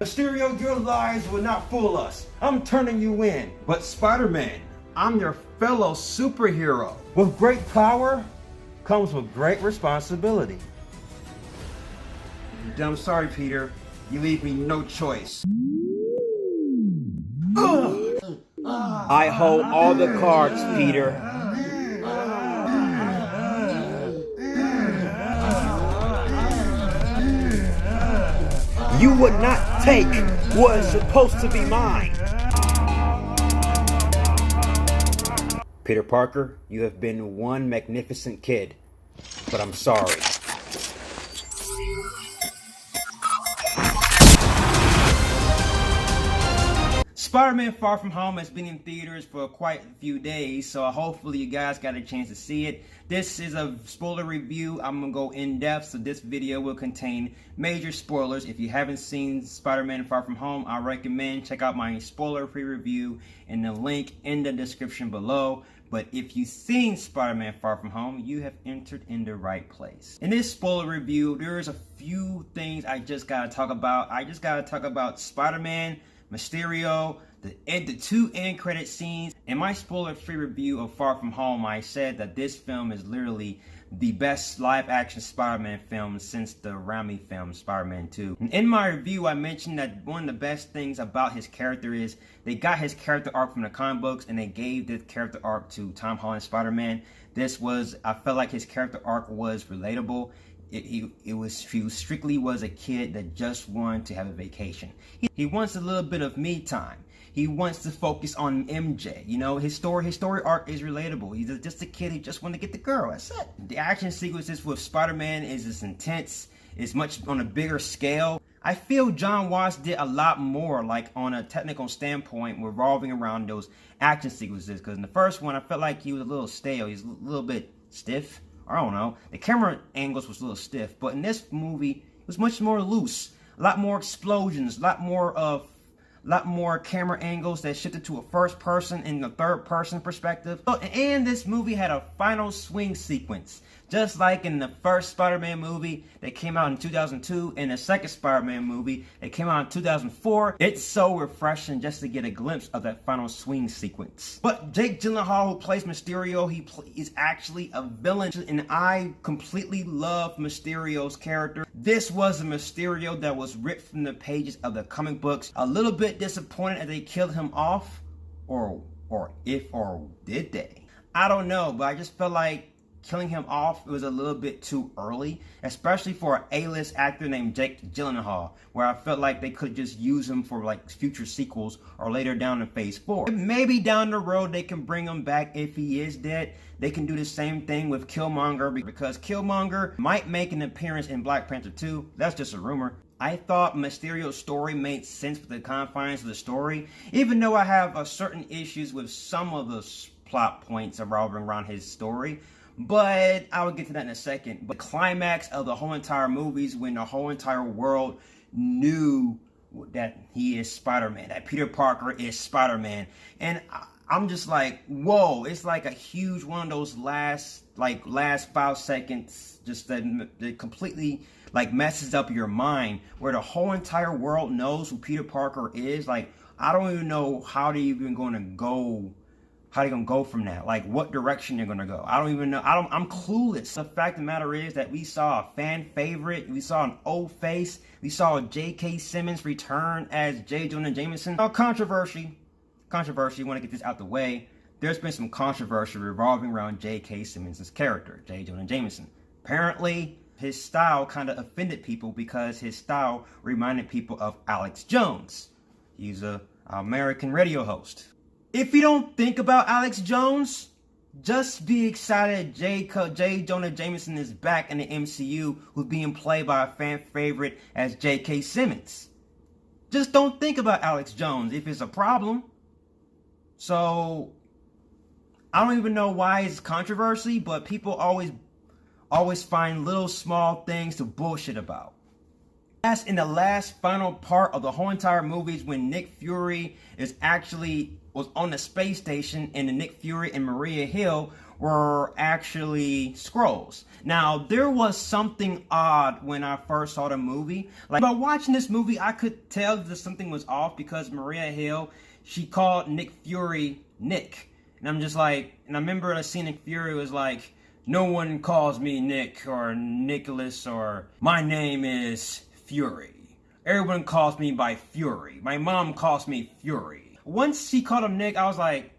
Mysterio, your lies will not fool us. I'm turning you in. But Spider-Man, I'm your fellow superhero. With great power comes with great responsibility. I'm sorry, Peter. You leave me no choice. I hold all the cards, Peter. You would not take what is supposed to be mine. Peter Parker, you have been one magnificent kid, but I'm sorry. Spider-Man Far From Home has been in theaters for quite a few days, so hopefully you guys got a chance to see it. This is a spoiler review. I'm going to go in depth, so this video will contain major spoilers. If you haven't seen Spider-Man Far From Home, I recommend check out my spoiler-free review in the link in the description below. But if you've seen Spider-Man Far From Home, you have entered in the right place. In this spoiler review, there's a few things I just got to talk about. I just got to talk about Spider-Man, Mysterio, the two end credit scenes. In my spoiler-free review of Far From Home, I said that this film is literally the best live-action Spider-Man film since the Raimi film, Spider-Man 2. In my review, I mentioned that one of the best things about his character is they got his character arc from the comic books and they gave this character arc to Tom Holland's Spider-Man. I felt like his character arc was relatable. He strictly was a kid that just wanted to have a vacation. He wants a little bit of me time. He wants to focus on MJ. You know, his story arc is relatable. He's just a kid who just wanted to get the girl. That's it. The action sequences with Spider-Man is as intense. It's much on a bigger scale. I feel John Watts did a lot more, like on a technical standpoint, revolving around those action sequences. Because in the first one, I felt like he was a little stale. He's a little bit stiff. I don't know. The camera angles was a little stiff. But in this movie, it was much more loose. A lot more explosions. A lot more camera angles that shifted to a first person and a third person perspective. And this movie had a final swing sequence. Just like in the first Spider-Man movie that came out in 2002 and the second Spider-Man movie that came out in 2004. It's so refreshing just to get a glimpse of that final swing sequence. But Jake Gyllenhaal, who plays Mysterio, is actually a villain, and I completely love Mysterio's character. This was a Mysterio that was ripped from the pages of the comic books. A little bit disappointed that they killed him off, or did they? I don't know, but I just felt like killing him off was a little bit too early, especially for an A-list actor named Jake Gyllenhaal, where I felt like they could just use him for like future sequels or later down in Phase 4. Maybe down the road they can bring him back if he is dead. They can do the same thing with Killmonger, because Killmonger might make an appearance in Black Panther 2. That's just a rumor. I thought Mysterio's story made sense with the confines of the story, even though I have certain issues with some of the plot points revolving around his story. But I will get to that in a second. But the climax of the whole entire movie is when the whole entire world knew that he is Spider-Man, that Peter Parker is Spider-Man. And I'm just like, whoa, it's like a huge one of those last 5 seconds just that completely like messes up your mind, where the whole entire world knows who Peter Parker is. Like, I don't even know how they're even going to go. How they gonna go from that? Like, what direction they're gonna go? I don't even know. I'm clueless. The fact of the matter is that we saw a fan favorite. We saw an old face. We saw J.K. Simmons return as J. Jonah Jameson. Controversy. Want to get this out the way. There's been some controversy revolving around J.K. Simmons' character, J. Jonah Jameson. Apparently, his style kind of offended people because his style reminded people of Alex Jones. He's an American radio host. If you don't think about Alex Jones, just be excited J. Jonah Jameson is back in the MCU, who's being played by a fan favorite as J.K. Simmons. Just don't think about Alex Jones if it's a problem. So, I don't even know why it's controversy, but people always find little small things to bullshit about. As in the last final part of the whole entire movie is when Nick Fury was on the space station, and Nick Fury and Maria Hill were actually Skrulls. Now, there was something odd when I first saw the movie. Like, by watching this movie, I could tell that something was off because Maria Hill, she called Nick Fury Nick. And I'm just like, and I remember the scene Nick Fury was like, no one calls me Nick or Nicholas or my name is Fury. Everyone calls me by Fury. My mom calls me Fury. Once she called him Nick, I was like,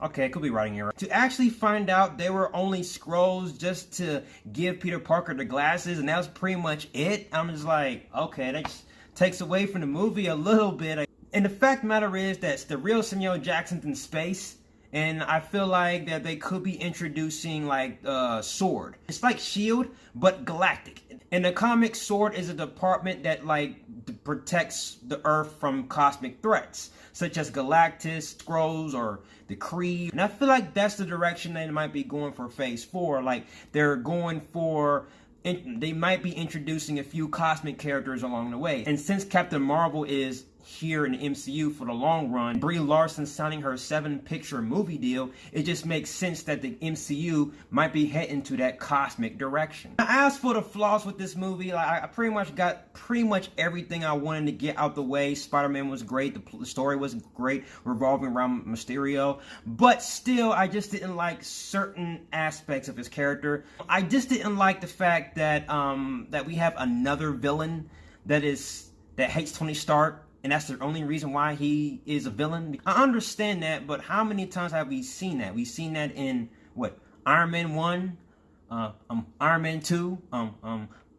okay, could be writing error. To actually find out they were only Skrulls just to give Peter Parker the glasses, and that was pretty much it. I'm just like, okay, that just takes away from the movie a little bit. And the fact of the matter is that the real Samuel Jackson's in space, and I feel like that they could be introducing like SWORD. It's like SHIELD, but galactic. In the comics, SWORD is a department that like protects the Earth from cosmic threats, such as Galactus, Skrulls, or the Kree. And I feel like that's the direction they might be going for Phase 4. Like they're going for, they might be introducing a few cosmic characters along the way. And since Captain Marvel is here in the MCU for the long run, Brie Larson signing her 7-picture movie deal, it just makes sense that the MCU might be heading to that cosmic direction. As for the flaws with this movie, I pretty much got everything I wanted to get out the way. Spider-Man was great, the story was great, revolving around Mysterio, but still, I just didn't like certain aspects of his character. I just didn't like the fact that that we have another villain that hates Tony Stark, and that's the only reason why he is a villain. I understand that, but how many times have we seen that? We've seen that in, what, Iron Man 1, Iron Man 2,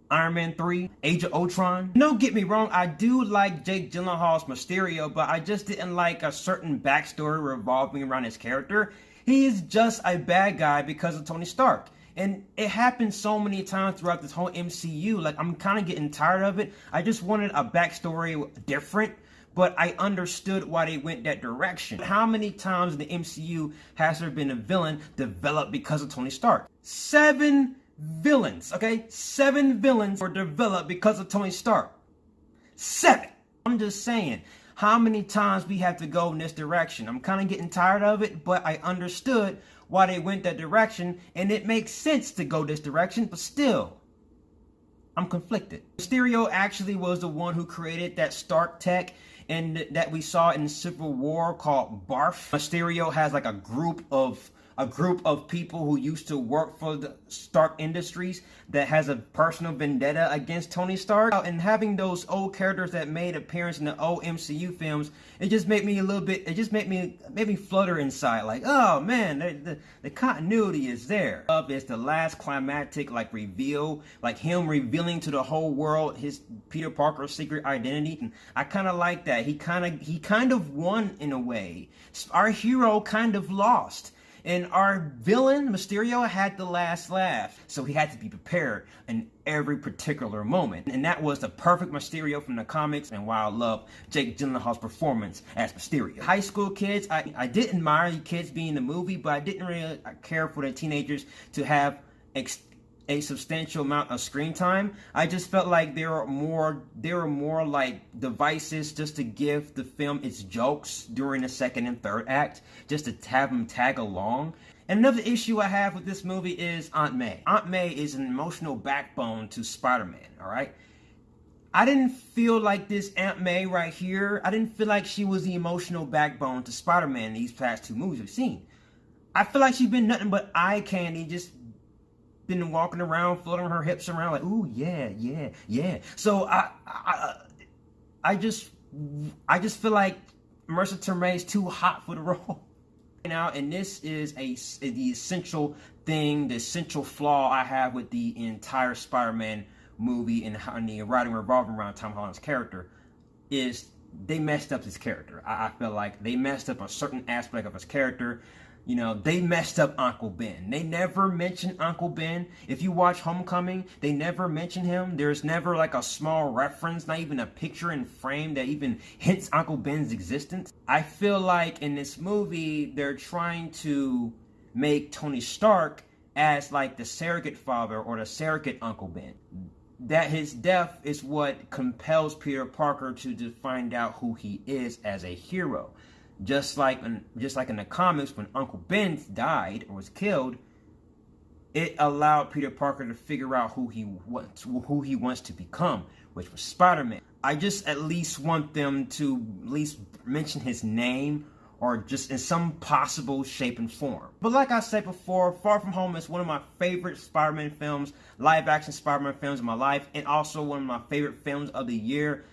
Iron Man 3, Age of Ultron. Don't get me wrong, I do like Jake Gyllenhaal's Mysterio, but I just didn't like a certain backstory revolving around his character. He is just a bad guy because of Tony Stark. And it happens so many times throughout this whole MCU. Like, I'm kind of getting tired of it. I just wanted a backstory different, but I understood why they went that direction. How many times in the MCU has there been a villain developed because of Tony Stark? 7 villains, okay? 7 villains were developed because of Tony Stark. 7! I'm just saying, how many times we have to go in this direction? I'm kind of getting tired of it, but I understood why they went that direction, and it makes sense to go this direction, but still, I'm conflicted. Mysterio actually was the one who created that Stark tech and that we saw in Civil War called BARF. Mysterio has like a group of people who used to work for the Stark Industries that has a personal vendetta against Tony Stark. And having those old characters that made appearance in the old MCU films, it just made me a little bit, it just made me flutter inside. Like, oh man, the continuity is there. It's the last climactic like reveal, like him revealing to the whole world his Peter Parker's secret identity. And I kind of like that. He kind of won in a way. Our hero kind of lost. And our villain, Mysterio, had the last laugh. So he had to be prepared in every particular moment. And that was the perfect Mysterio from the comics, and why I love Jake Gyllenhaal's performance as Mysterio. High school kids, I did admire the kids being in the movie, but I didn't really care for the teenagers to have a substantial amount of screen time. I just felt like there were more like devices just to give the film its jokes during the second and third act, just to have them tag along. And another issue I have with this movie is Aunt May. Aunt May is an emotional backbone to Spider-Man, all right? I didn't feel like this Aunt May right here, I didn't feel like she was the emotional backbone to Spider-Man in these past 2 movies we've seen. I feel like she's been nothing but eye candy, just been walking around, floating her hips around like, ooh, yeah, yeah, yeah. So I just feel like Marissa Tomei is too hot for the role. Now, and this is the essential thing, the essential flaw I have with the entire Spider-Man movie and the writing revolving around Tom Holland's character, is they messed up his character. I feel like they messed up a certain aspect of his character. You know, they messed up Uncle Ben. They never mention Uncle Ben. If you watch Homecoming, they never mention him. There's never like a small reference, not even a picture in frame that even hints Uncle Ben's existence. I feel like in this movie, they're trying to make Tony Stark as like the surrogate father or the surrogate Uncle Ben. That his death is what compels Peter Parker to find out who he is as a hero. Just like in the comics, when Uncle Ben died or was killed, it allowed Peter Parker to figure out who he wants to become, which was Spider-Man. I just at least want them to at least mention his name, or just in some possible shape and form. But like I said before, Far From Home is one of my favorite Spider-Man films, live-action Spider-Man films in my life, and also one of my favorite films of the year.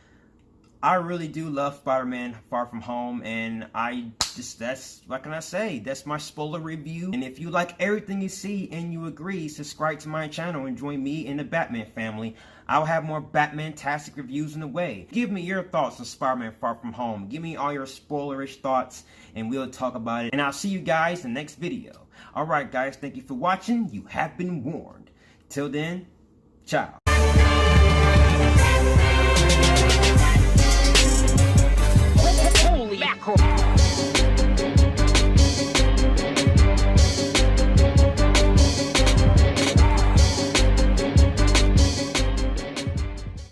I really do love Spider-Man Far From Home, and that's, what can I say? That's my spoiler review. And if you like everything you see and you agree, subscribe to my channel and join me in the Batman family. I'll have more Batman-tastic reviews in the way. Give me your thoughts on Spider-Man Far From Home. Give me all your spoilerish thoughts, and we'll talk about it. And I'll see you guys in the next video. Alright guys, thank you for watching. You have been warned. Till then, ciao.